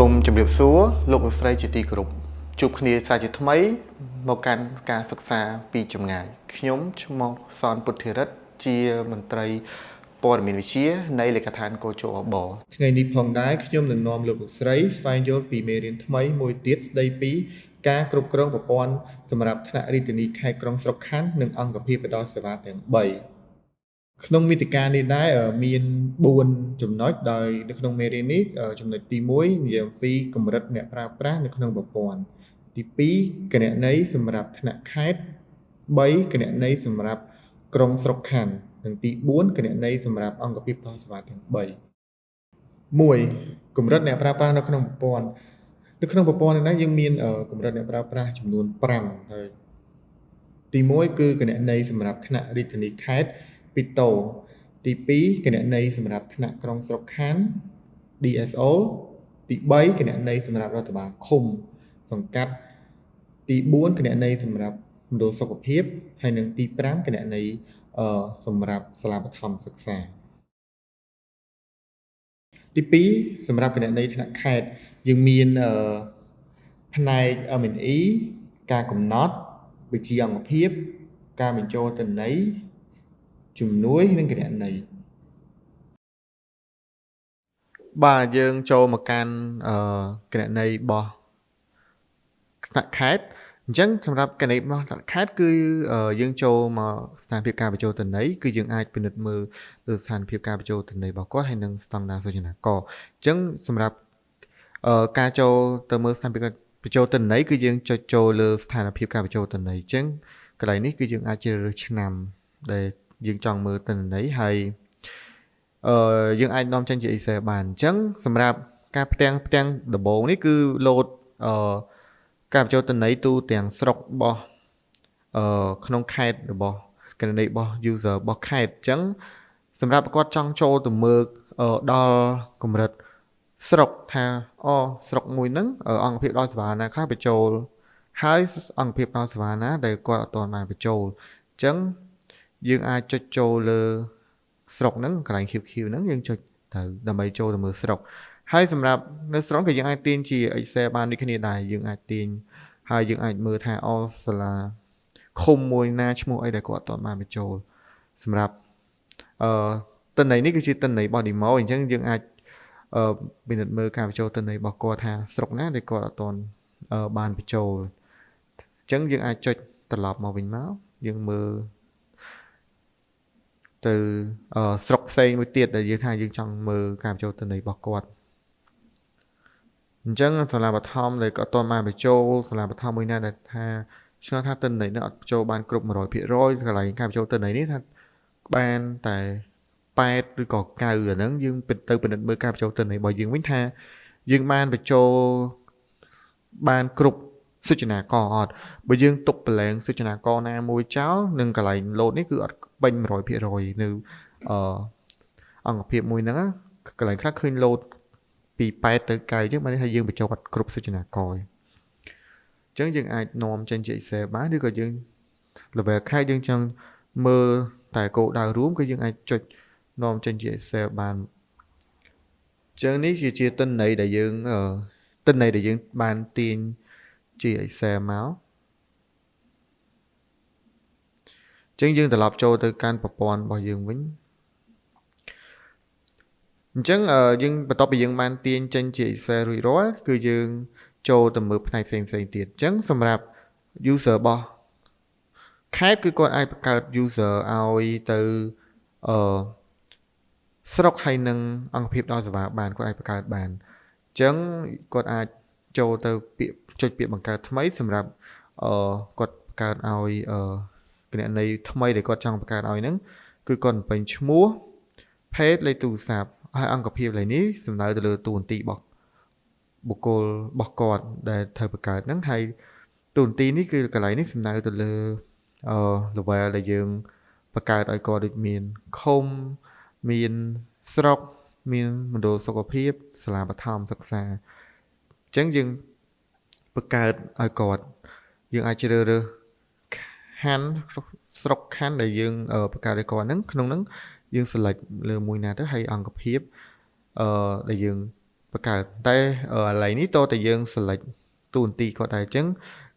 សូមជម្រាបសួរលោកលោកស្រីជាទីគោរពជួបគ្នាសាជាថ្មីមកកាន់ការសិក្សាពីចម្ងាយខ្ញុំឈ្មោះសនពុទ្ធិរិទ្ធជាមន្ត្រីព័ត៌មានវិទ្យានៃលេខាដ្ឋានកោជអបថ្ងៃនេះផងដែរខ្ញុំនឹងនាំលោកលោកស្រីស្វែងយល់ពីមេរៀនថ្មីមួយទៀតស្ដីពីការគ្រប់គ្រងប្រព័ន្ធសម្រាប់ថ្នាក់រាជធានីខេត្តក្រុងស្រុកខណ្ឌនិងអង្គភាពផ្ដល់សេវាទាំង3ក្នុងមាតិកានេះដែរមាន4ចំណុចដោយនៅក្នុងមេរៀននេះចំណុចទី1និយាយអំពីកម្រិតអ្នកប្រើប្រាស់នៅក្នុងប្រព័ន្ធទី2គណនីសម្រាប់ថ្នាក់ខេត្ត3គណនីសម្រាប់ក្រុងស្រុកខណ្ឌនិងទី4គណនីសម្រាប់អង្គភាពផ្ដល់សេវាទាំង3 1កម្រិតអ្នកប្រើប្រាស់នៅក្នុងប្រព័ន្ធនេះយើងមានកម្រិតអ្នកប្រើប្រាស់ចំនួន5ហើយទី1គឺគណនីសម្រាប់ថ្នាក់រាជធានីខេត្តពីតូទី2គណនីសម្រាប់ថ្នាក់ក្រុងស្រុកខណ្ឌ DSO ទី3គណនីសម្រាប់រដ្ឋបាលឃុំសង្កាត់ទី4គណនីសម្រាប់មណ្ឌលសុខភាពហើយនិងទី5គណនីសម្រាប់សាលាបឋមសិក្សាទី2សម្រាប់គណនីថ្នាក់ខេត្តយើងមានផ្នែក M&E ការកំណត់វិជាអង្គភាពការបញ្ចូលទិន្នន័យជំនួយនិងគណនីបាទយើងចូលមកកាន់គណនីរបស់ថ្នាក់ខេត្តអញ្ចឹងសម្រាប់គណនីរបស់ថ្នាក់ខេត្តគឺយើងចូលមកស្ថានភាពការបញ្ចូលទិន្នន័យគឺយើងអាចពិនិត្យមើលលើស្ថានភាពការបញ្ចូលទិន្នន័យរបស់គាត់ហើយនិងស្តង់ដារសូចនាករអញ្ចឹងសម្រាប់ការចូលទៅមើលស្ថានភាពបញ្ចូលទិន្នន័យគឺយើងចុចចូលលើស្ថានភាពការបញ្ចូលទិន្នន័យអញ្ចឹងកន្លែងនេះគឺយើងអាចជ្រើសរើសឆ្នាំដែលយើងចង់មើលទិន្នន័យហើយយើងអាចនាំចេញជា Excel បានអញ្ចឹងសម្រាប់ការផ្ទាំងដំបូងនេះគឺ load ការបញ្ចូលទិន្នន័យទូទាំងស្រុករបស់ក្នុងខេត្តរបស់គណនីរបស់ user របស់ខេត្តអញ្ចឹងសម្រាប់គាត់ចង់ចូលទៅមើលដល់កម្រិតស្រុកថាស្រុកមួយហ្នឹងអង្គភាពដល់សេវាណាខ្លះបញ្ចូលហើយអង្គភាពដល់សេវាណាដែលគាត់អត់ទាន់បានបញ្ចូលអញ្ចឹងយើងអាចចុចចូលលើស្រុកហ្នឹងកន្លែង QQ ហ្នឹងយើងចុចទៅដើម្បីចូលទៅមើលស្រុកហើយសម្រាប់នៅស្រុកក៏យើងអាចទាញជា Excel បានដូចគ្នាដែរយើងអាចទាញហើយយើងអាចមើលថាសាលាឃុំមួយណាឈ្មោះអីដែលគាត់អត់ទាន់បានបញ្ចូលសម្រាប់ទិន្នន័យនេះគឺជាទិន្នន័យរបស់ demo អញ្ចឹងយើងអាចពិនិត្យមើលការបញ្ចូលទិន្នន័យរបស់គាត់ថាស្រុកណាដែលគាត់អត់ទាន់បានបញ្ចូលអញ្ចឹងយើងអាចចុចត្រឡប់មកវិញមកយើងមើលទៅស្រុកផ្សេងមួយទៀតដែលយើងថាយើងចង់មើលការបញ្ចូលទិន្នន័យរបស់គាត់អញ្ចឹងសាលាបឋមដែលគាត់អត់ទាន់បានបញ្ចូលសាលាបឋមមួយណាដែលថាឆ្ងល់ថាទិន្នន័យនេះអត់បញ្ចូលបានគ្រប់ 100% កន្លែងការបញ្ចូលទិន្នន័យនេះថាបានតែ8ឬក៏9អាហ្នឹងយើងទៅពិនិត្យមើលការបញ្ចូលទិន្នន័យរបស់យើងវិញថាយើងបានបញ្ចូលបានគ្រប់សូចនាករអត់បើយើងទុកប្រឡែងសូចនាករណាមួយចោលនឹងកន្លែង load នេះគឺអត់ពេញ 100% នៅអង្គភាពមួយហ្នឹងកន្លែងខ្លះឃើញ load ពី8ទៅ9ចឹងបានថាយើងបញ្ចូលអត់គ្រប់សូចនាករអញ្ចឹងយើងអាចនាំចេញជា Excel បានឬក៏យើង level ខេត្តយើងចង់មើលតែគោលដៅរួមគឺយើងអាចចុចនាំចេញជា Excel បានអញ្ចឹងនេះគឺជាទិន្នន័យដែលយើងបានទាញជា Excel មកអញ្ចឹងយើងត្រឡប់ចូលទៅកាន់ប្រព័ន្ធរបស់យើងវិញអញ្ចឹងយើងបន្ទាប់ពីយើងបានទាញចេញជា Excel រួចរាល់គឺយើងចូលទៅមើលផ្នែកផ្សេងទៀតអញ្ចឹងសម្រាប់ user របស់ខេត្តគឺគាត់អាចបង្កើត user ឲ្យទៅស្រុកហើយនឹងអង្គភាពដល់សេវាបានគាត់អាចបង្កើតបានអញ្ចឹងគាត់អាចចូលទៅចុចពាក្យបង្កើតថ្មីសម្រាប់គាត់បង្កើតឲ្យគណនីថ្មីដែលគាត់ចង់បង្កើតឲ្យហ្នឹងគឺគាត់បំពេញឈ្មោះ page លេខទូរស័ព្ទហើយអង្គភាពលេខនេះសំដៅទៅលើតួនាទីរបស់បុគ្គលរបស់គាត់ដែលត្រូវបង្កើតហ្នឹងហើយតួនាទីនេះគឺកន្លែងនេះសំដៅទៅលើ level ដែលយើងបង្កើតឲ្យគាត់ដូចមានឃុំមានស្រុកមានមណ្ឌលសុខភាពសាលាបឋមសិក្សាអញ្ចឹងយើងបង្កើតឲ្យគាត់យើងអាចជ្រើសរើសខណ្ឌស្រុកខណ្ឌដែលយើងបង្កើតឲ្យគាត់ហ្នឹងក្នុងហ្នឹងយើង select លើមួយណាទៅហើយអង្គភាពដែលយើង បង្កើតតែឥឡូវនេះតើតែយើង select តួនាទីគាត់ដែរអញ្ចឹង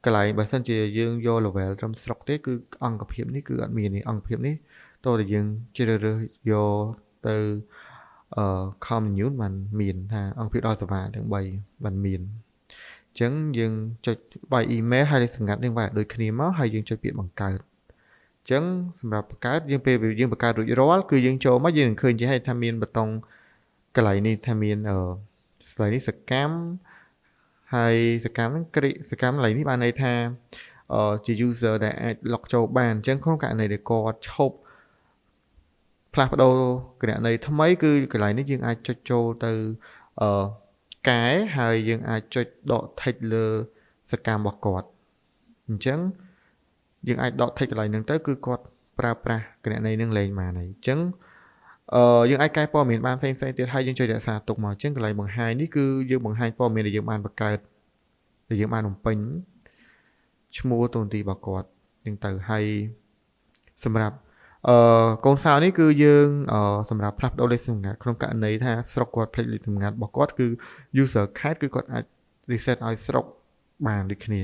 កន្លែងបើសិនជាយើងយក level ត្រឹមស្រុកទេគឺអង្គភាពនេះគឺអត់មានទេអង្គភាពនេះតើតែយើងជ្រើសរើសយកទៅcommune បានមានថាអង្គភាពដល់សេវាទាំង3បានមានអញ្ចឹងយើងចុចបាយ email ហើយសម្ងាត់នឹងវាដូចគ្នាមកហើយយើងចុចពាក្យបង្កើតអញ្ចឹងសម្រាប់បង្កើតយើងពេលយើងបង្កើតរួចរាល់គឺយើងចូលមកយើងនឹងឃើញជាថាមានបតុងកន្លែងនេះថាមានស្លាយនេះសកម្មហើយសកម្មហ្នឹងសកម្មកន្លែងនេះបានន័យថាជា user ដែលអាច log ចូលបានអញ្ចឹងក្នុងករណីដែលគាត់ឈប់ផ្លាស់ប្ដូរគណនីថ្មីគឺកន្លែងនេះយើងអាចចុចចូលទៅកែហើយយើងអាចចុចដក text លើសកម្មរបស់គាត់អញ្ចឹងយើងអាចដក text កន្លែងហ្នឹងទៅគឺគាត់ប្រើប្រាស់គណនីហ្នឹងលេងបានហើយអញ្ចឹងយើងអាចកែព័ត៌មានបានផ្សេងៗទៀតហើយយើងចុចរក្សាទុកមកអញ្ចឹងកន្លែងបង្ហាញនេះគឺយើងបង្ហាញព័ត៌មានដែលយើងបានបង្កើតដែលយើងបានបំពេញឈ្មោះតួនាទីរបស់គាត់ហ្នឹងទៅហើយសម្រាប់កូនសោនេះគឺយើងសម្រាប់ផ្លាស់ប្ដូរលេខសម្ងាត់ក្នុងករណីថាស្រុកគាត់ភ្លេចលេខសម្ងាត់របស់គាត់គឺ user cat គឺគាត់អាច reset ឲ្យស្រុកបានដូចគ្នា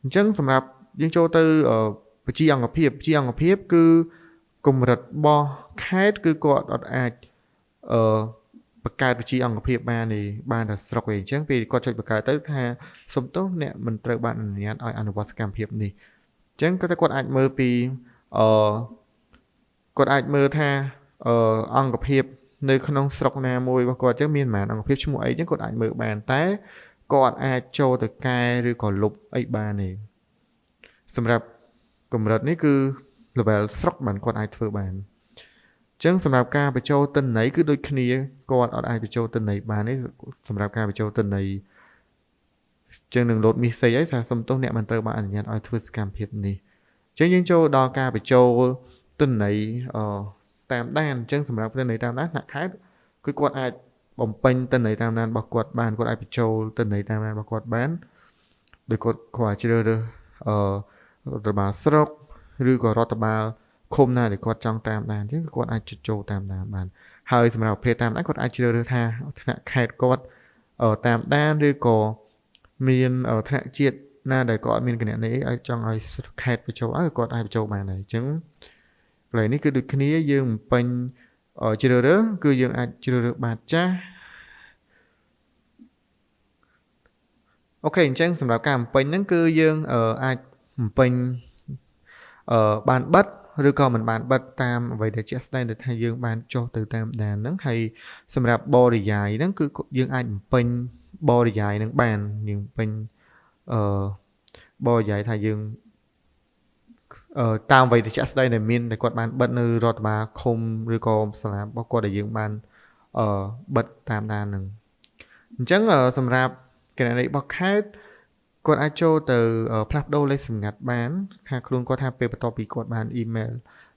អញ្ចឹងសម្រាប់យើងចូលទៅបញ្ជីអង្គភាពគឺកម្រិតរបស់ cat គឺគាត់អត់អាចបង្កើតបញ្ជីអង្គភាពបានទេបានតែស្រុកឯងអញ្ចឹងពេលគាត់ចុចបង្កើតទៅថាសុំទោសអ្នកមិនត្រូវបានអនុញ្ញាតឲ្យអនុវត្តសកម្មភាពនេះអញ្ចឹងគាត់អាចមើលពីគាត់អាចមើលថាអង្គភាពនៅក្នុងស្រុកណាមួយរបស់គាត់អញ្ចឹងមានប្រហែលអង្គភាពឈ្មោះអីអញ្ចឹងគាត់អាចមើលបានតែគាត់អាចចូលទៅកែឬក៏លុបអីបានទេសម្រាប់កម្រិតនេះគឺ level ស្រុកបានគាត់អាចធ្វើបានអញ្ចឹងសម្រាប់ការបញ្ចូលទិន្នន័យគឺដូចគ្នាគាត់អត់អាចបញ្ចូលទិន្នន័យបានទេសម្រាប់ការបញ្ចូលទិន្នន័យអញ្ចឹងនឹង load message ឲ្យថាសុំទោសអ្នកមិនត្រូវបានអនុញ្ញាតឲ្យធ្វើសកម្មភាពនេះអញ្ចឹងយើងចូលដល់ការបញ្ចូលទិន្នន័យតាមដានអញ្ចឹងសម្រាប់ទិន្នន័យតាមដានថ្នាក់ខេត្តគឺគាត់អាចបំពេញទិន្នន័យតាមដានរបស់គាត់បានគាត់អាចបញ្ចូលទិន្នន័យតាមដានរបស់គាត់បានដោយគាត់ជ្រើសរើសរដ្ឋបាលស្រុកឬក៏រដ្ឋបាលឃុំណាដែលគាត់ចង់តាមដានអញ្ចឹងគាត់អាចចុចចូលតាមដានបានហើយសម្រាប់ប្រភេទតាមដានគាត់អាចជ្រើសរើសថាថ្នាក់ខេត្តគាត់តាមដានឬក៏មានថ្នាក់ជាតិណាដែលគាត់អត់មានគណនីឲ្យចង់ឲ្យខេត្តបញ្ចូលឲ្យគាត់អាចបញ្ចូលបានដែរអញ្ចឹងកន្លែងនេះគឺដូចគ្នាយើងបំពេញជ្រើសរើសគឺយើងអាចជ្រើសរើសបាតចាស់អូខេអញ្ចឹងសម្រាប់ការបំពេញហ្នឹងគឺយើងអាចបំពេញបានបិទឬក៏មិនបានបិទតាមអ្វីដែលជាក់ស្ដែងដែលថាយើងបានចុះទៅតាមដានហ្នឹងហើយសម្រាប់បរិយាយហ្នឹងគឺយើងអាចបំពេញបរិយាយហ្នឹងបានយើងបំពេញបរិយាយថាយើងតាមអ្វីដែលជាក់ស្ដែងដែលមានដែលគាត់បានបិទនៅរដ្ឋបាលឃុំឬក៏សាលារបស់គាត់ដែលយើងបានបិទតាមដានហ្នឹងអញ្ចឹងសម្រាប់គណនីរបស់ខេត្តគាត់អាចចូលទៅផ្លាស់ប្ដូរលេខសម្ងាត់បានថាខ្លួនគាត់ថាពេលបន្ទាប់ពីគាត់បាន email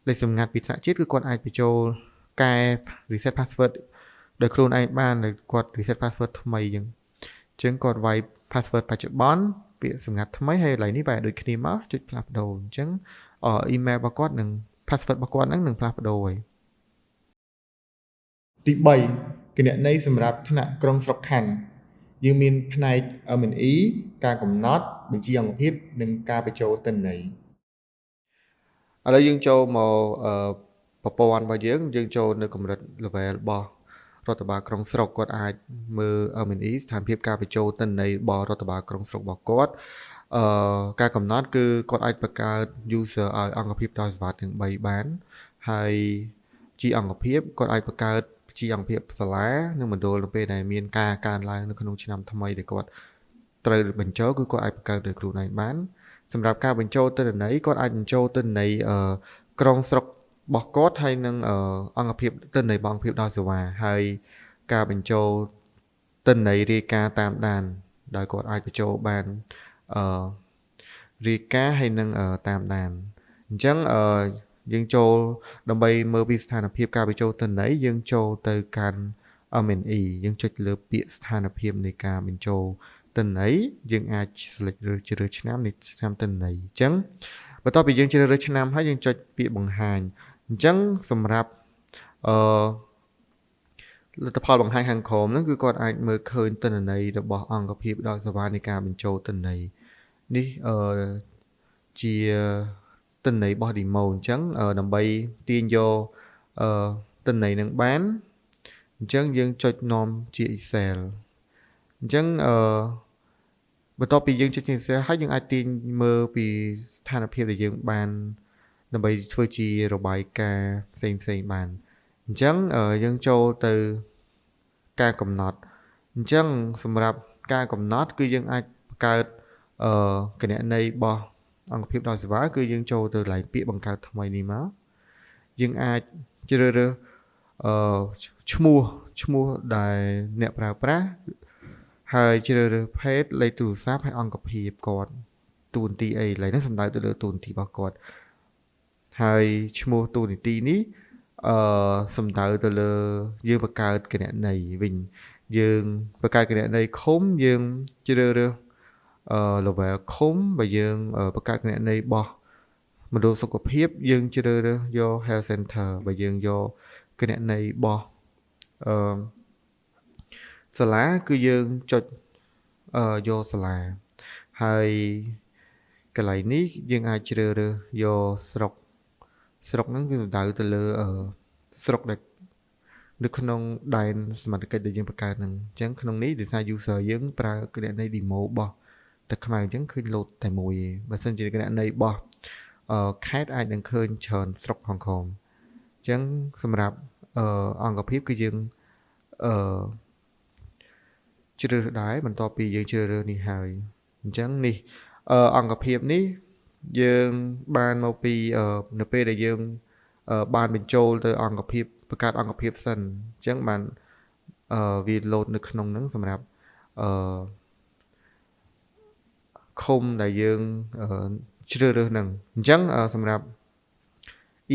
លេខសម្ងាត់ពីថ្នាក់ជាតិគឺគាត់អាចបញ្ចូលកែ reset password ដោយខ្លួនឯងបានដោយគាត់ reset password ថ្មីអញ្ចឹងគាត់វាយ password បច្ចុប្បន្នពាក្យសម្ងាត់ថ្មីហើយកន្លែងនេះវាយដូចគ្នាមកចុចផ្លាស់ប្ដូរអញ្ចឹងemail របស់គាត់និង password របស់គាត់ហ្នឹងនឹងផ្លាស់ប្ដូរហើយទី3គណនីសម្រាប់ថ្នាក់ក្រុងស្រុកខណ្ឌយើងមានផ្នែក M&E ការកំណត់បញ្ជីអង្គភាពនិងការបញ្ចូលទិន្នន័យឥឡូវយើងចូលមកប្រព័ន្ធរបស់យើងចូលនៅកម្រិត level របស់រដ្ឋបាលក្រុងស្រុកគាត់អាចមើល M&E ស្ថានភាពការបញ្ចូលទិន្នន័យរបស់រដ្ឋបាលក្រុងស្រុករបស់គាត់ការកំណត់គឺគាត់អាចបង្កើត user ឲ្យអង្គភាពដោយសេវាទាំង3បានហើយជីអង្គភាពគាត់អាចបង្កើតជីអង្គភាពសាលានិងមណ្ឌលនៅពេលដែលមានការកើនឡើងនៅក្នុងឆ្នាំថ្មីដែលគាត់ត្រូវបញ្ចូលគឺគាត់អាចបង្កើតដោយខ្លួនឯងបានសម្រាប់ការបញ្ចូលទិន្នន័យគាត់អាចបញ្ចូលទិន្នន័យក្រុងស្រុករបស់គាត់ហើយនឹងអង្គភាពទិន្នន័យរបស់អង្គភាពដោយសេវាហើយការបញ្ចូលទិន្នន័យរាយការណ៍តាមដានដោយគាត់អាចបញ្ចូលបានរាយការណ៍ហើយនឹងតាមដានអញ្ចឹងយើងចូលដើម្បីមើលពីស្ថានភាពការបញ្ចូលទិន្នន័យយើងចូលទៅកាន់ M&E យើងចុចលើពាក្យស្ថានភាពនៃការបញ្ចូលទិន្នន័យយើងអាច select ជ្រើសរើសឆ្នាំនៃឆ្នាំទិន្នន័យអញ្ចឹងបន្ទាប់ពីយើងជ្រើសរើសឆ្នាំហើយយើងចុចពាក្យបង្ហាញអញ្ចឹងសម្រាប់ លទ្ធផលបង្ហាញខាងក្រោមហ្នឹងគឺគាត់អាចមើលឃើញទិន្នន័យរបស់អង្គភាពដោយសេវានៃការបញ្ចូលទិន្នន័យនេះជាទិន្នន័យរបស់ demo អញ្ចឹងដើម្បីទាញយកទិន្នន័យនឹងបានអញ្ចឹងយើងចុចនាំជា Excel អញ្ចឹងបន្ទាប់ពីយើងចុចជា Excel ហើយយើងអាចទាញមើលពីស្ថានភាពដែលយើងបានដើម្បីធ្វើជារបាយការណ៍ផ្សេងៗបានអញ្ចឹងយើងចូលទៅការកំណត់អញ្ចឹងសម្រាប់ការកំណត់គឺយើងអាចបង្កើតគណនីរបស់អង្គភាពដោយសេវាគឺយើងចូលទៅកន្លែងពាក្យបង្កើតថ្មីនេះមកយើងអាចជ្រើសរើសឈ្មោះដែលអ្នកប្រើប្រាស់ហើយជ្រើសរើសភេទលេខទូរស័ព្ទហើយអង្គភាពគាត់តួនាទីអីឡើយហ្នឹងសំដៅទៅលើតួនាទីរបស់គាត់ហើយឈ្មោះតួនាទីនេះសំដៅទៅលើយើងបង្កើតគណនីវិញយើងបង្កើតគណនីឃុំយើងជ្រើសរើសlevel ឃុំបើយើងបង្កើតគណនីរបស់មណ្ឌលសុខភាពយើងជ្រើសរើសយក health center បើយើងយកគណនីរបស់សាលាគឺយើងចុចយកសាលាហើយកន្លែងនេះយើងអាចជ្រើសរើសយកស្រុកហ្នឹងគឺសំដៅទៅលើស្រុកដែលនៅក្នុងដែនសមត្ថកិច្ចដែលយើងបង្កើតហ្នឹងអញ្ចឹងក្នុងនេះដោយសារ user យើងប្រើគណនី demo របស់តែខ្មែរអញ្ចឹងឃើញ load តែមួយឯងបើសិនជាគណនីរបស់ខេត្តអាចនឹងឃើញច្រើនស្រុកផងអញ្ចឹងសម្រាប់អង្គភាពគឺយើងជ្រើសរើសដែរបន្ទាប់ពីយើងជ្រើសរើសនេះហើយអញ្ចឹងនេះអង្គភាពនេះយើងបានមកពីនៅពេលដែលយើងបានបញ្ចូលទៅអង្គភាពបង្កើតអង្គភាពសិនអញ្ចឹងបានវា load នៅក្នុងហ្នឹងសម្រាប់ឃុំដែលយើងជ្រើសរើសហ្នឹងអញ្ចឹងសម្រាប់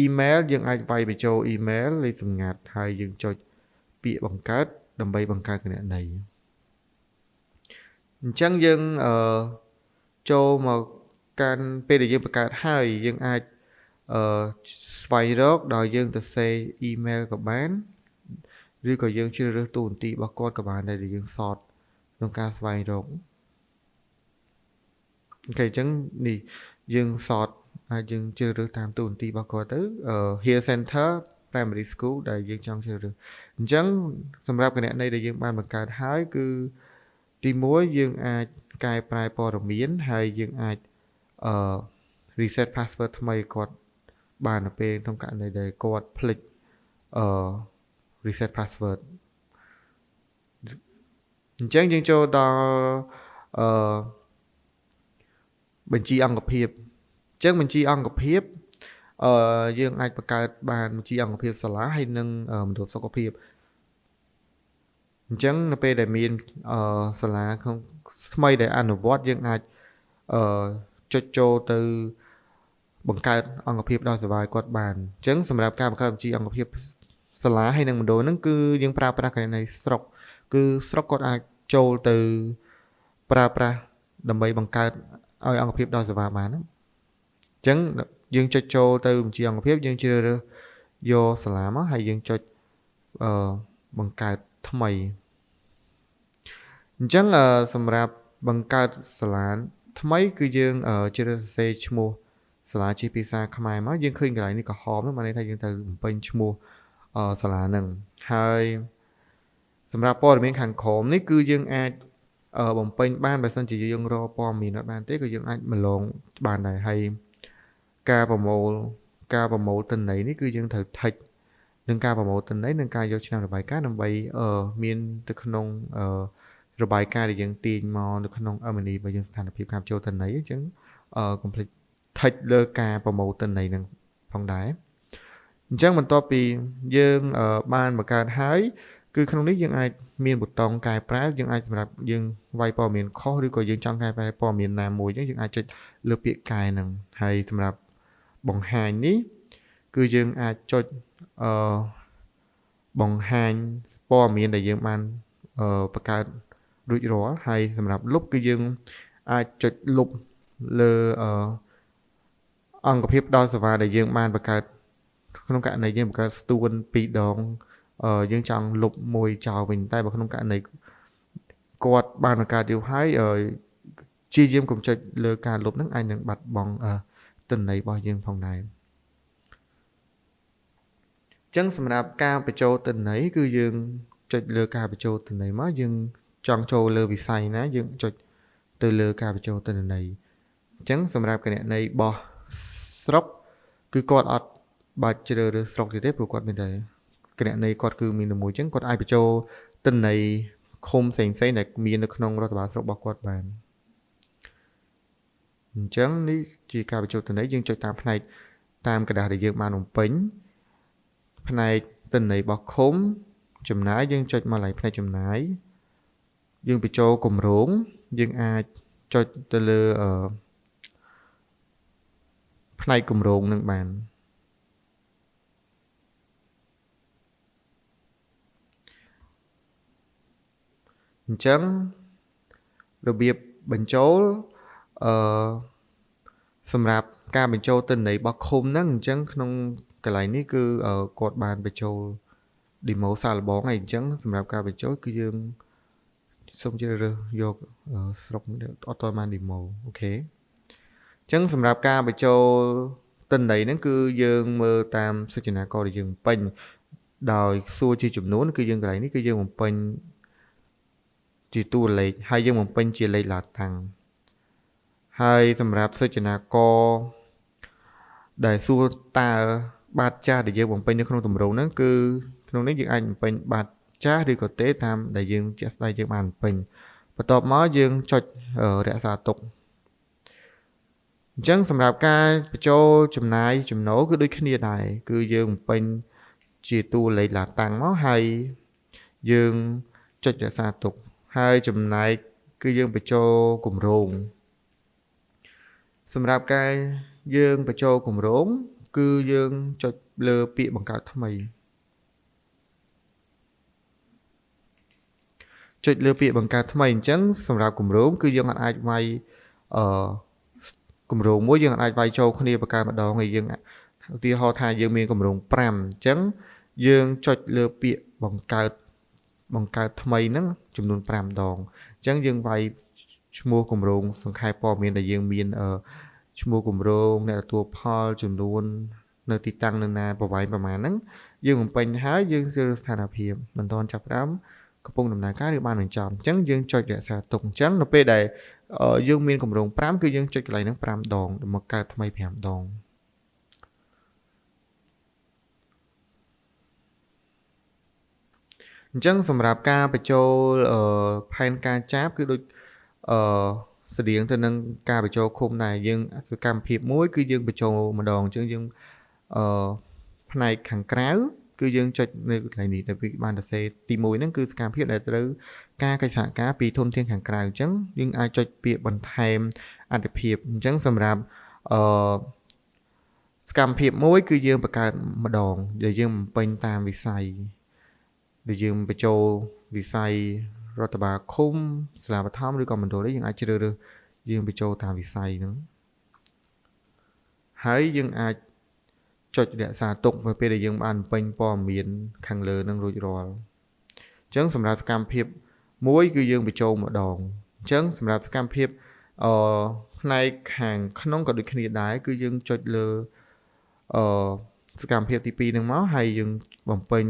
email យើងអាចវាយបញ្ចូល email លេខសម្ងាត់ហើយយើងចុចពាក្យបង្កើតដើម្បីបង្កើតគណនីអញ្ចឹងយើងចូលមកកាន់ពេលដែលយើងបង្កើតហើយយើងអាចស្វែងរកដោយយើងទៅសេ email ក៏បានឬក៏យើងជ្រើសរើសតួនាទីរបស់គាត់ក៏បានដែរដែលយើងសតក្នុងការស្វែងរកអូខេអញ្ចឹងនេះយើងសតអាចយើងជ្រើសរើសតាមតួនាទីរបស់គាត់ទៅ Health Center Primary School ដែលយើងចង់ជ្រើសរើសអញ្ចឹងសម្រាប់គណនីដែលយើងបានបង្កើតហើយគឺទី1យើងអាចកែប្រែព័ត៌មានហើយយើងអាចreset password ថ្មីគាត់បានទៅពេលក្នុងករណីដែលគាត់ភ្លេចreset password អញ្ចឹងយើងចូលដល់បញ្ជីអង្គភាពអញ្ចឹងបញ្ជីអង្គភាពយើងអាចបង្កើតបានបញ្ជីអង្គភាពសាលាហើយនិងមណ្ឌលសុខភាពអញ្ចឹងនៅពេលដែលមានសាលាក្នុងថ្មីដែលអនុវត្តយើងអាចចុចចូលទៅបង្កើតអង្គភាពដោយសេវាគាត់បានអញ្ចឹងសម្រាប់ការបង្កើតបញ្ជីអង្គភាពសាលាហើយនិងមណ្ឌលហ្នឹងគឺយើងប្រើប្រាស់គណនីស្រុកគឺស្រុកគាត់អាចចូលទៅប្រើប្រាស់ដើម្បីបង្កើតឲ្យអង្គភាពដោយសេវាបានអញ្ចឹងយើងចុចចូលទៅបញ្ជីអង្គភាពយើងជ្រើសរើសយកសាលាមកហើយយើងចុចបង្កើតថ្មីអញ្ចឹងសម្រាប់បង្កើតសាលាថ្មីគឺយើងជ្រើសសរសេរឈ្មោះសាលាជាភាសាខ្មែរមកយើងឃើញកន្លែងនេះក្រហមហ្នឹងបានន័យថាយើងត្រូវបំពេញឈ្មោះសាលាហ្នឹងហើយសម្រាប់ព័ត៌មានខាងក្រោមនេះគឺយើងអាចបំពេញបានបើសិនជាយើងរកព័ត៌មានអត់បានទេក៏យើងអាចមកឡងបានដែរហើយការប្រមូលទិន្នន័យនេះគឺយើងត្រូវ tick នឹងការប្រមូលទិន្នន័យនិងការយកឆ្នាំរបាយការណ៍ដើម្បីមានទៅក្នុងរបាយការណ៍ដែលយើងទាញមកនៅក្នុង M&E របស់យើងស្ថានភាពការចូលទិន្នន័យអញ្ចឹងcomplete tick លើការប្រមូលទិន្នន័យនឹងផងដែរអញ្ចឹងបន្ទាប់ពីយើងបានបង្កើតហើយគឺក្នុងនេះយើងអាចមានប៊ូតុងកែប្រែយើងអាចសម្រាប់យើងវាយព័ត៌មានខុសឬក៏យើងចង់កែប្រែព័ត៌មានណាមួយអញ្ចឹងយើងអាចចុចលើពាក្យកែហ្នឹងហើយសម្រាប់បង្ហាញនេះគឺយើងអាចចុចបង្ហាញព័ត៌មានដែលយើងបានបង្កើតរួចរាល់ហើយសម្រាប់លុបគឺយើងអាចចុចលុបលើអង្គភាពដោយសេវាដែលយើងបានបង្កើតក្នុងករណីយើងបង្កើតស្ទួន2ដង យើងចង់លុបមួយចោលវិញតែបើក្នុងករណីគាត់បានបង្កើតយូរហើយជាយាមកុំចុចលើការលុបហ្នឹងអាចនឹងបាត់បង់ទិន្នន័យរបស់យើងផងដែរអញ្ចឹងសម្រាប់ការបញ្ចូលទិន្នន័យគឺយើងចុចលើការបញ្ចូលទិន្នន័យមកយើងចង់ចូលលើវិស័យណាយើងចុចទៅលើការបញ្ចូលទិន្នន័យអញ្ចឹងសម្រាប់គណនីរបស់ស្រុកគឺគាត់អត់បាច់ជ្រើសរើសស្រុកទេព្រោះគាត់មានតែគណនីគាត់គឺមានតែមួយអញ្ចឹងគាត់អាចបញ្ចូលទិន្នន័យឃុំផ្សេងៗដែលមាននៅក្នុងរដ្ឋបាលស្រុករបស់គាត់បានអញ្ចឹងនេះជាការបញ្ចូលទិន្នន័យយើងចុចតាមផ្នែកតាមកដាស់ដែលយើងបានបំពេញផ្នែកទិន្នន័យរបស់ឃុំចំណាយយើងចុចមកឡើងផ្នែកចំណាយយើងបញ្ចូលគម្រោងយើងអាចចុចទៅលើផ្នែកគម្រោងនឹងបានអញ្ចឹងរបៀបបញ្ចូលសម្រាប់ការបញ្ចូលទិន្នន័យរបស់ឃុំហ្នឹងអញ្ចឹងក្នុងកន្លែងនេះគឺគាត់បានបញ្ចូល demo សាកល្បងហើយអញ្ចឹងសម្រាប់ការបញ្ចូលគឺយើងសូមជ្រើសរើសយកស្រុកអត់ទាន់បាន demo អូខេអញ្ចឹងសម្រាប់ការបញ្ចូលទិន្នន័យហ្នឹងគឺយើងមើលតាមសូចនាករដែលយើងបំពេញដោយសួរជាចំនួនគឺយើងកន្លែងនេះគឺយើងបំពេញជាតួលេខហើយយើងបំពេញជាលេខឡាតាំងហើយសម្រាប់សូចនាករដែលសួរតើបាតចាស់ដែលយើងបំពេញនៅក្នុងទម្រង់ហ្នឹងគឺក្នុងនេះយើងអាចបំពេញបាតចាស់ឬក៏ទេតាមដែលយើងជាក់ស្ដែងយើងបានបំពេញបន្ទាប់មកយើងចុចរក្សាទុកអញ្ចឹងសម្រាប់ការបញ្ចូលចំណាយចំណូលគឺដូចគ្នាដែរគឺយើងបំពេញជាតួលេខឡាតាំងមកហើយយើងចុចរក្សាទុកហើយចំណែកគឺយើងបញ្ចូលគម្រោងសម្រាប់ការយើងបញ្ចូលគម្រោងគឺយើងចុចលើពាក្យបង្កើតថ្មីចុចលើពាក្យបង្កើតថ្មីអញ្ចឹងសម្រាប់គម្រោងគឺយើងអាចវាយគម្រោងមួយយើងអាចវាយចូលគ្នាបង្កើតម្ដងហើយយើងឧទាហរណ៍ថាយើងមានគម្រោង5អញ្ចឹងយើងចុចលើពាក្យបង្កើតថ្មីហ្នឹងចំនួន5ដងអញ្ចឹងយើងវាយឈ្មោះគម្រោងសង្ខេបព័ត៌មានដែលយើងមានឈ្មោះគម្រោងអ្នកទទួលផលចំនួននៅទីតាំងនៅណាប្រវែងប្រមាណហ្នឹងយើងបំពេញហើយយើងជ្រើសរើសស្ថានភាពមិនទាន់ចាប់ផ្ដើមកំពុងដំណើរការឬបានបញ្ចប់អញ្ចឹងយើងចុចរក្សាទុកអញ្ចឹងនៅពេលដែលយើងមានគម្រោង5គឺយើងចុចកន្លែងហ្នឹង5ដងមកកើតថ្មី5ដងអញ្ចឹងសម្រាប់ការបញ្ចូលផែនការចាបគឺដូចស្តៀងទៅនឹងការបញ្ចូលឃុំដែរយើងសកម្មភាពមួយគឺយើងបញ្ចូលម្ដងអញ្ចឹងយើងផ្នែកខាងក្រៅគឺយើងចុចនៅកន្លែងនេះតែពីបានសរសេរទី1ហ្នឹងគឺសកម្មភាពដែលត្រូវការកិច្ចសហការពីធនធានខាងក្រៅអញ្ចឹងយើងអាចចុចពាក្យបន្ថែមអត្ថភាពអញ្ចឹងសម្រាប់សកម្មភាពមួយគឺយើងបង្កើតម្ដងដែលយើងបំពេញតាមវិស័យដែលយើងបញ្ចូលវិស័យរដ្ឋបាលឃុំសាលាបឋមឬក៏មណ្ឌលនេះយើងអាចជ្រើសរើសយើងបញ្ចូលតាមវិស័យហ្នឹងហើយយើងអាចចុចរក្សាទុកពេលដែលយើងបានបំពេញព័ត៌មានខាងលើនឹងរួចរាល់អញ្ចឹងសម្រាប់សកម្មភាពមួយគឺយើងបញ្ចូលម្ដងអញ្ចឹងសម្រាប់សកម្មភាពផ្នែកខាងក្នុងក៏ដូចគ្នាដែរគឺយើងចុចលើសកម្មភាពទី2ហ្នឹងមកហើយយើងបំពេញ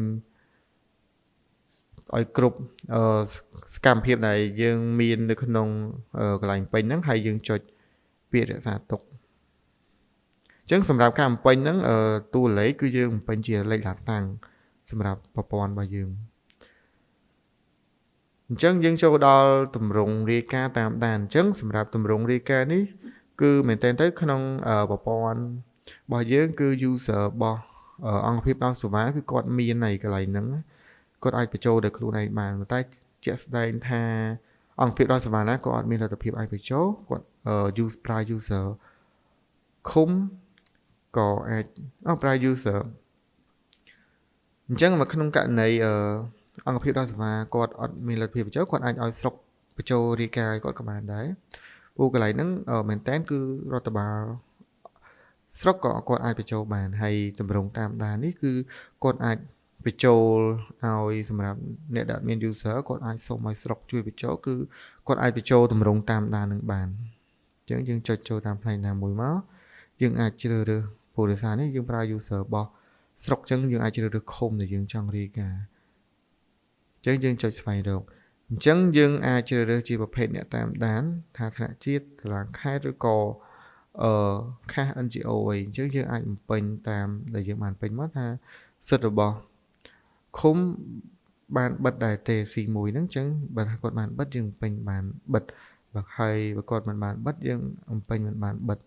ឲ្យគ្រប់សកម្មភាពដែលយើងមាននៅក្នុងកន្លែងពេញហ្នឹងហើយយើងចុចពាក្យរក្សាទុកអញ្ចឹងសម្រាប់ការបំពេញហ្នឹងតួលេខគឺយើងបំពេញជាលេខឡាតាំងសម្រាប់ប្រព័ន្ធរបស់យើងអញ្ចឹងយើងចូលដល់ទម្រង់រាយការណ៍តាមដានអញ្ចឹងសម្រាប់ទម្រង់រាយការណ៍នេះគឺមែនតើទៅក្នុងប្រព័ន្ធរបស់យើងគឺ user របស់អង្គភាពដល់សេវាគឺគាត់មាននៅកន្លែងហ្នឹងគាត់អាចបញ្ចូលដោយខ្លួនឯងបានតែជាក់ស្ដែងថាអង្គភាពដល់សេវាណាក៏អត់មានលទ្ធភាពអាចបញ្ចូលគាត់ប្រើ user ឃុំក៏អាចប្រើ user អញ្ចឹងមកក្នុងករណីអង្គភាពដល់សេវាគាត់អត់មានលទ្ធភាពបញ្ចូលគាត់អាចឲ្យស្រុកបញ្ចូលរាយការណ៍គាត់ក៏បានដែរព្រោះកន្លែងហ្នឹងមែនតើគឺរដ្ឋបាលស្រុកក៏គាត់អាចបញ្ចូលបានហើយតម្រង់តាមដាននេះគឺគាត់អាច បញ្ចូលឲ្យសម្រាប់អ្នកដែលមាន user គាត់អាចសុំឲ្យស្រុកជួយបញ្ចូលគឺគាត់អាចបញ្ចូលតម្រងតាមដាននឹងបានអញ្ចឹងយើងចុចចូលតាមផ្នែកណាមួយមកយើងអាចជ្រើសរើសពលិសារនេះយើងប្រើ user របស់ស្រុកអញ្ចឹងយើងអាចជ្រើសរើសឃុំដែលយើងចង់រាយការណ៍អញ្ចឹងយើងចុចស្វែងរកអញ្ចឹងយើងអាចជ្រើសរើសជាប្រភេទអ្នកតាមដានថាថ្នាក់ជាតិសាលាខេត្តឬក៏ខាស NGO អីអញ្ចឹងយើងអាចបំពេញតាមដែលយើងបានពេញមកថាសិទ្ធិរបស់ឃុំបានបិទដែរទេ C1 ហ្នឹងអញ្ចឹងបើថាគាត់បានបិទយើងពេញបានបិទបើហើយបើគាត់មិនបានបិទយើងបំពេញមិនបានបិទ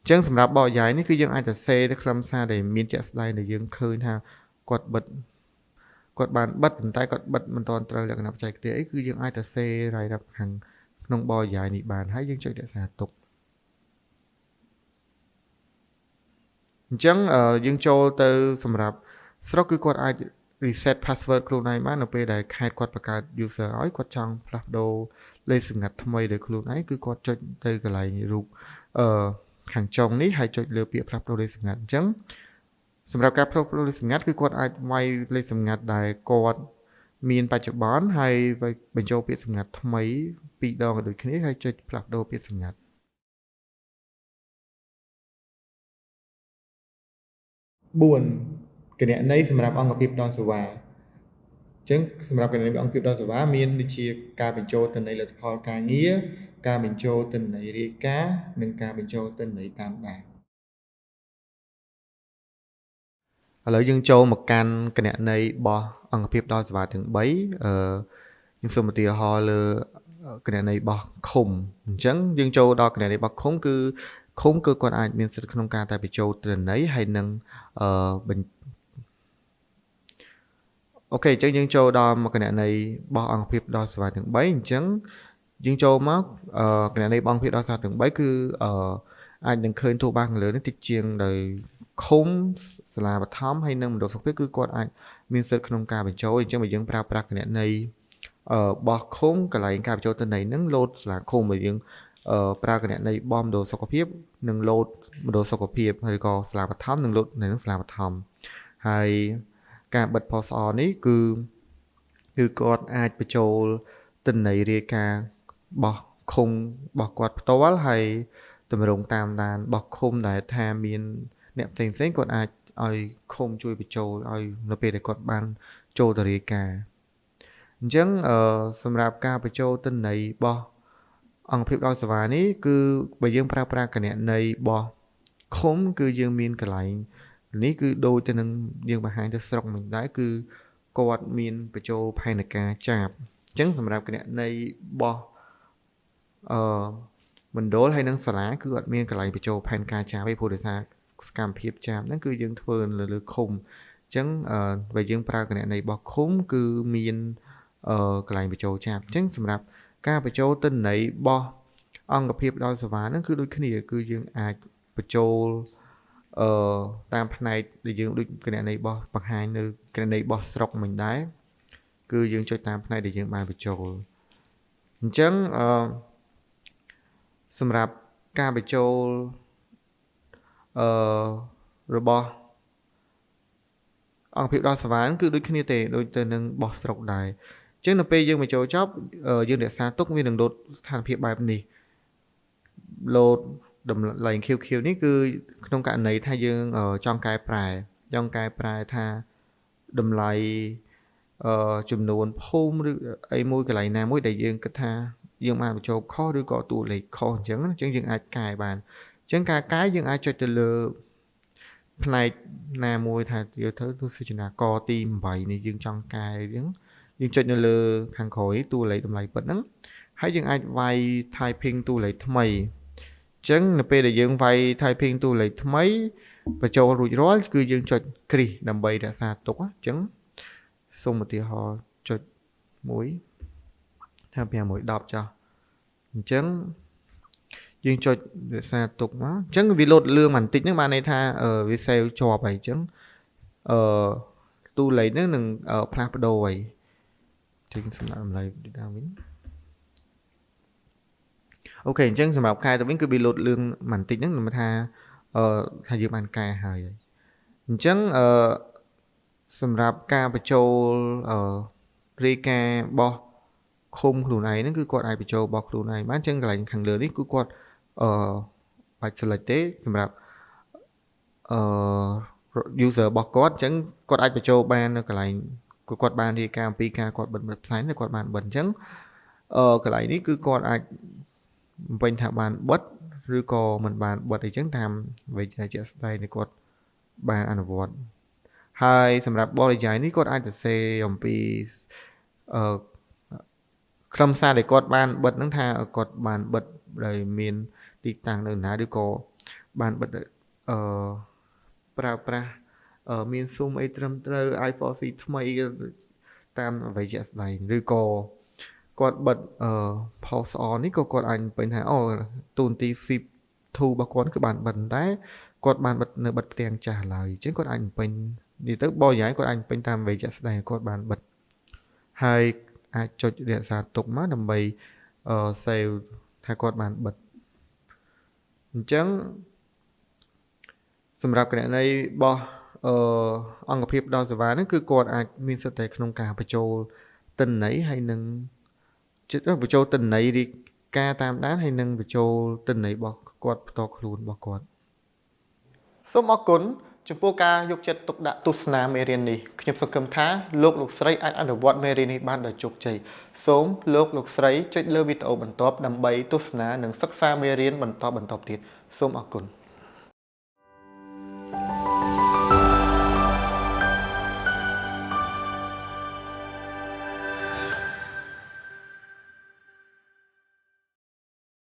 អញ្ចឹងសម្រាប់បកយាយនេះគឺយើងអាចទៅសេទៅខ្លឹមសារដែលមានជាក់ស្ដែងដែលយើងឃើញថាគាត់បិទគាត់បានបិទប៉ុន្តែគាត់បិទមិនទាន់ត្រូវលក្ខណៈបច្ចេកទេសអីគឺយើងអាចទៅសេរ៉ាយរាប់ខាងក្នុងបកយាយនេះបានហើយយើងចុចរក្សាទុកអញ្ចឹងយើងចូលទៅសម្រាប់ស្រុកគឺគាត់អាច reset password ខ្លួនឯងបាននៅពេលដែលខេត្តគាត់បង្កើត user ឲ្យគាត់ចង់ផ្លាស់ប្ដូរលេខសម្ងាត់ថ្មីដោយខ្លួនឯងគឺគាត់ចុចទៅកន្លែងរូបខាងចុងនេះហើយចុចលើពាក្យផ្លាស់ប្ដូរលេខសម្ងាត់អញ្ចឹងសម្រាប់ការផ្លាស់ប្ដូរលេខសម្ងាត់គឺគាត់អាចវាយលេខសម្ងាត់ដែលគាត់មានបច្ចុប្បន្នហើយបញ្ចូលពាក្យសម្ងាត់ថ្មី2ដងដូចគ្នាហើយចុចផ្លាស់ប្ដូរពាក្យសម្ងាត់4គណនីសម្រាប់អង្គភាពដល់សេវាអញ្ចឹងសម្រាប់គណនីអង្គភាពដល់សេវាមានដូចជាការបញ្ចូលទិន្នន័យលទ្ធផលការងារការបញ្ចូលទិន្នន័យរាយការណ៍និងការបញ្ចូលទិន្នន័យតាមដានឥឡូវយើងចូលមកកាន់គណនីរបស់អង្គភាពដល់សេវាទាំង3យើងសូមឧទាហរណ៍លើគណនីរបស់ឃុំអញ្ចឹងយើងចូលដល់គណនីរបស់ឃុំគឺឃុំគឺគាត់អាចមានសិទ្ធិក្នុងការតែបញ្ចូលទិន្នន័យហើយនឹងអូខេអញ្ចឹងយើងចូលដល់មកគណនីរបស់អង្គភាពដល់សេវាទាំង3អញ្ចឹងយើងចូលមកគណនីរបស់អង្គភាពដល់សេវាទាំង3គឺអាចនឹងឃើញទូបាខាងលើនេះតិចជាងដោយឃុំសាលាបឋមហើយនិងមណ្ឌលសុខភាពគឺគាត់អាចមានសិទ្ធិក្នុងការបញ្ចូលអញ្ចឹងបើយើងប្រើប្រាស់គណនីរបស់ឃុំកន្លែងការបញ្ចូលទិន្នន័យហ្នឹងលោតសាលាឃុំបើយើងប្រើគណនីរបស់មណ្ឌលសុខភាពនិងលោតមណ្ឌលសុខភាពហើយក៏សាលាបឋមនិងលោតនៅនឹងសាលាបឋមហើយការបិទផសអនេះគឺគាត់អាចបញ្ចូលទិន្នន័យរាយការណ៍របស់ឃុំរបស់គាត់ផ្ទាល់ហើយតម្រងតាមដានរបស់ឃុំដែលថាមានអ្នកផ្សេងគាត់អាចឲ្យឃុំជួយបញ្ចូលឲ្យនៅពេលដែលគាត់បានចូលទៅរាយការណ៍អញ្ចឹងសម្រាប់ការបញ្ចូលទិន្នន័យរបស់អង្គភាពដល់សេវានេះគឺបើយើងប្រើប្រាស់គណនីរបស់ឃុំគឺយើងមានកន្លែងនេះគឺដូចទៅនឹងយើងបង្ហាញទៅស្រុកមិនដែរគឺគាត់មានបញ្ចូលផែនការចាប់អញ្ចឹងសម្រាប់គណនីរបស់មណ្ឌលហើយនិងសាលាគឺអត់មានកន្លែងបញ្ចូលផែនការចាប់ទេព្រោះដោយសារសកម្មភាពចាប់ហ្នឹងគឺយើងធ្វើលើឃុំអញ្ចឹងបើយើងប្រើគណនីរបស់ឃុំគឺមានកន្លែងបញ្ចូលចាប់អញ្ចឹងសម្រាប់ការបញ្ចូលទិន្នន័យរបស់អង្គភាពដល់សេវាហ្នឹងគឺដូចគ្នាគឺយើងអាចបញ្ចូលតាមផ្នែកដែលយើងដូចគណនីរបស់បង្ហាញនៅគណនីរបស់ស្រុកមិនដែរគឺយើងចុចតាមផ្នែកដែលយើងបានបញ្ចូលអញ្ចឹងសម្រាប់ការបញ្ចូលរបស់អង្គភាពដល់សេវាគឺដូចគ្នាទេដូចទៅនឹងបោះស្រុកដែរអញ្ចឹងនៅពេលយើងបញ្ចូលចប់យើងរក្សាទុកវានឹងលោតស្ថានភាពបែបនេះលោតតម្លៃ QQ នេះគឺក្នុងករណីថាយើងចង់កែប្រែថាតម្លៃចំនួនភូមិឬអីមួយកន្លែងណាមួយដែលយើងគិតថាយើងបានបញ្ចូលខុសឬក៏តួលេខខុសអញ្ចឹងយើងអាចកែបានអញ្ចឹងការកែយើងអាចចុចទៅលើផ្នែកណាមួយថាយកទៅទស្សនាកទី8នេះយើងចង់កែអញ្ចឹងយើងចុចនៅលើខាងក្រោយតួលេខតម្លៃពិតហ្នឹងហើយយើងអាចវាយ typing តួលេខថ្មីអញ្ចឹងនៅពេលដែលយើងវាយ typing តួលេខថ្មីបញ្ចូលរួចរាល់គឺយើងចុចគ្រីសដើម្បីរក្សាទុកអញ្ចឹងសូមឧទាហរណ៍ចុច1ថា5 1 10ចុះអញ្ចឹងយើងចុចរក្សាទុកមកអញ្ចឹងវាលោតលឿងបន្តិចហ្នឹងបានន័យថាវា save ជាប់ហើយអញ្ចឹងតួលេខហ្នឹងនឹងផ្លាស់ប្ដូរហើយถึงសម្រាប់តម្លៃដើមវិញអូខេអញ្ចឹងសម្រាប់កែទៅវិញគឺវាលោតលឿងបន្តិចហ្នឹងខ្ញុំថាថាយើងបានកែហើយអញ្ចឹង សម្រាប់ការបញ្ចូលរាយការណ៍របស់ឃុំខ្លួនឯងហ្នឹងគឺគាត់អាចបញ្ចូលរបស់ខ្លួនឯងបានចឹងកន្លែងខាងលើនេះគឺគាត់អឺបាច់ select ទេសម្រាប់អឺ user របស់គាត់អញ្ចឹងគាត់អាចបញ្ចូលបាននៅកន្លែងគាត់បានរាយការណ៍អំពីការគាត់បិទផ្សាយគាត់បានបិទអញ្ចឹងកន្លែងនេះគឺគាត់អាចបំពេញថាបានបិទឬក៏មិនបានបិទអីចឹងតាមអ្វីដែលជាក់ស្ដែងដែលគាត់បានអនុវត្តហើយសម្រាប់បរិយាយនេះគាត់អាចសរសេរអំពីអឺខ្លឹមសារដែលគាត់បានបិទហ្នឹងថាគាត់បានបិទដោយមានទីតាំងនៅណាឬក៏បានបិទអឺប្រើប្រាស់មាន zoom អីត្រឹមត្រូវ i4c ថ្មីតាមអ្វីជាក់ស្ដែងឬក៏គាត់បិទpause on នេះក៏គាត់អាចពេញថាអូទូនទី zip2 របស់គាត់គឺបានបិទតែគាត់បានបិទនៅបិទផ្ទាំងចាស់ឡើយអញ្ចឹងគាត់អាចពេញនិយាយទៅបរិយាយគាត់អាចពេញតាមអ្វីជាក់ស្ដែងគាត់បានបិទហើយអាចចុចរក្សាទុកមកដើម្បីsave ថាគាត់បានបិទអញ្ចឹងសម្រាប់គណនីរបស់អង្គភាពដល់សេវាហ្នឹងគឺគាត់អាចមានសិទ្ធិតែក្នុងការបញ្ចូលទិន្នន័យហើយនឹងបញ្ចូលទិន្នន័យរីការតាមដានហើយនឹងបញ្ចូលទិន្នន័យរបស់គាត់ផ្ទាល់ខ្លួនរបស់គាត់សូមអរគុណចំពោះការយកចិត្តទុកដាក់ទស្សនាមេរៀននេះខ្ញុំសង្ឃឹមថាលោកស្រីអាចអនុវត្តមេរៀននេះបានដោយជោគជ័យសូមលោកស្រីចុចលើវីដេអូបន្ទាប់ដើម្បីទស្សនានិងសិក្សាមេរៀនបន្តទៀតសូមអរគុណ